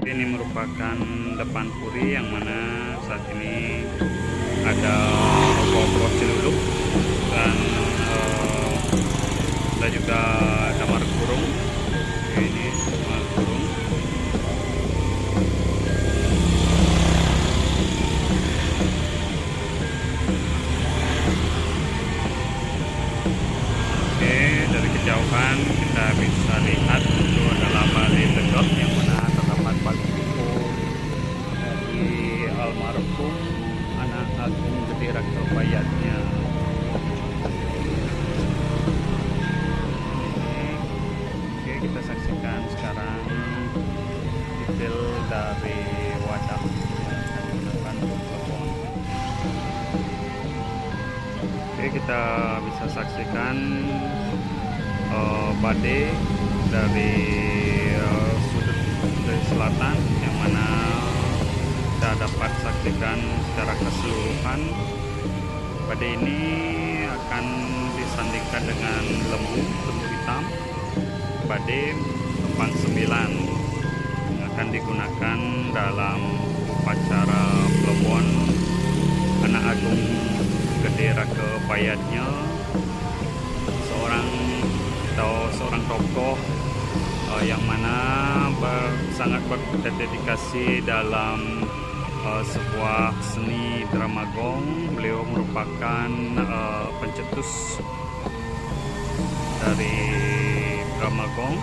Ini merupakan depan puri yang mana saat ini ada ogoh-ogoh celuluk dan ada juga damar kurung. Ini damar kurung. Oke, dari kejauhan kita bisa lihat itu adalah Balai Legok yang mana terdapat baliho dari almarhum anak Agung Gede Rakapayatnya. Oke, kita saksikan sekarang detail dari wadah yang akan digunakan untuk telepon. Oke, kita bisa saksikan badai dari sudut dari selatan yang mana kita dapat saksikan secara keseluruhan. Badai ini akan disandingkan dengan lembu hitam, badai Tumpang 9 yang akan digunakan dalam upacara pelebon anak Agung Gede Rakapayatnya, seorang tokoh yang mana sangat berdedikasi dalam sebuah seni drama gong. Beliau merupakan pencetus dari drama gong.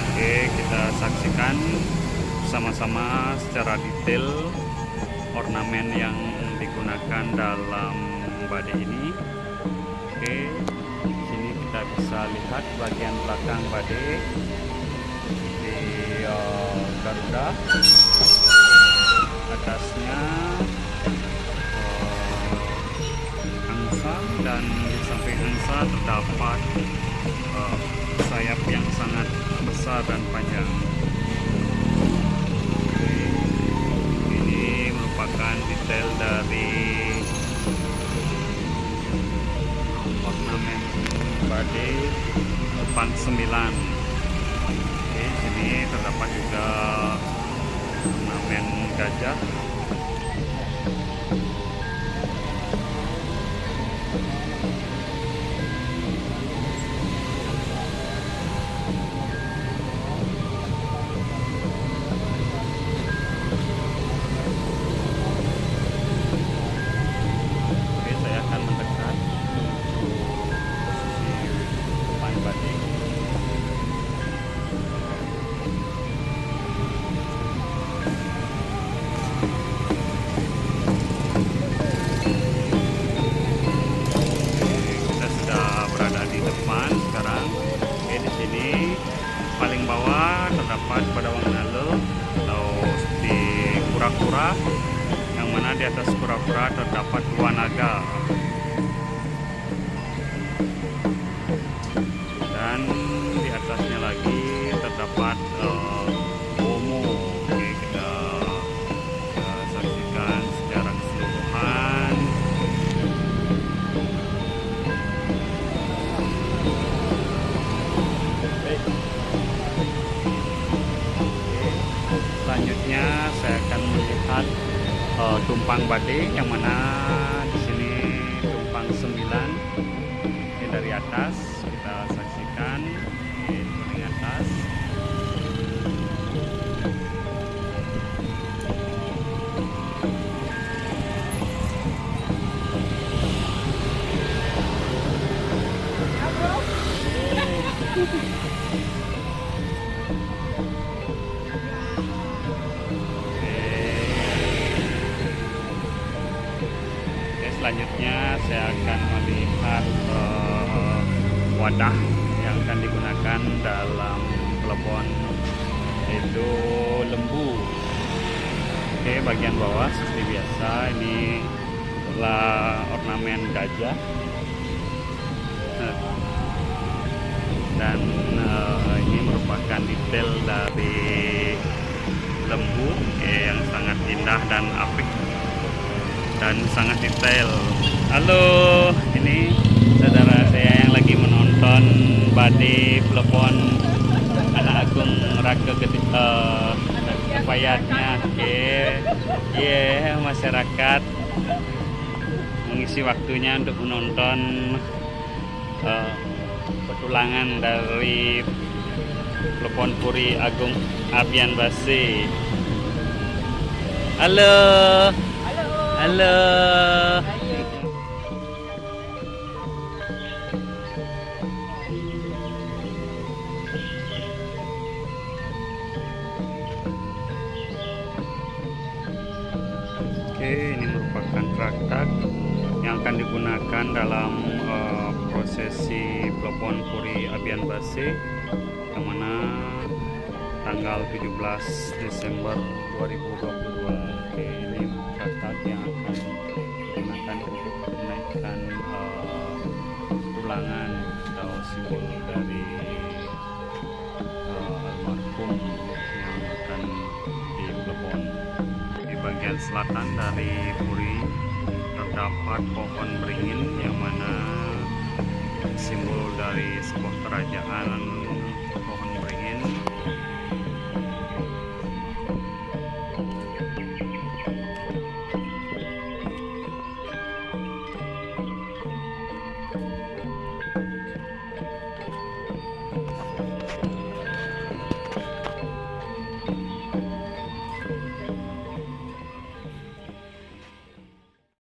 Oke, kita saksikan sama-sama secara detail ornamen yang digunakan dalam badai ini. Oke, di sini kita bisa lihat bagian belakang badai di Garuda. Atasnya angsa, dan di samping angsa terdapat sayap yang sangat besar dan panjang. Merupakan detail dari ornamen badai Tumpang 9. Oke, sini terdapat juga ornamen gajah. Paling bawah terdapat pada Wangnale atau di kura-kura, yang mana di atas kura-kura terdapat dua naga, dan di atasnya lagi terdapat Bomo. Oke, kita saksikan secara keseluruhan. Selanjutnya saya akan melihat tumpang badai yang mana di sini Tumpang 9. Ini dari atas kita saksikan, ini dari atas. Selanjutnya saya akan melihat wadah yang akan digunakan dalam pelebon, yaitu lembu. Oke, bagian bawah seperti biasa ini adalah ornamen gajah, dan ini merupakan detail dari lembu yang sangat indah dan apik dan sangat detail. Halo, ini saudara saya yang lagi menonton badi telepon anak agung Raka Payatnya. Masyarakat mengisi waktunya untuk menonton petualangan dari telepon Puri Agung Abian Base. Halo. Halo. Oke, ini merupakan traktak yang akan digunakan dalam prosesi Plepon Puri Abian Base, yang mana tanggal 17 Desember 2022. Oke, ini traktak yang akan digunakan untuk menaikkan tulangan atau simbol dari almarhum yang akan diplepon. Di bagian selatan dari Puri terdapat pohon beringin yang mana simbol dari sebuah kerajaan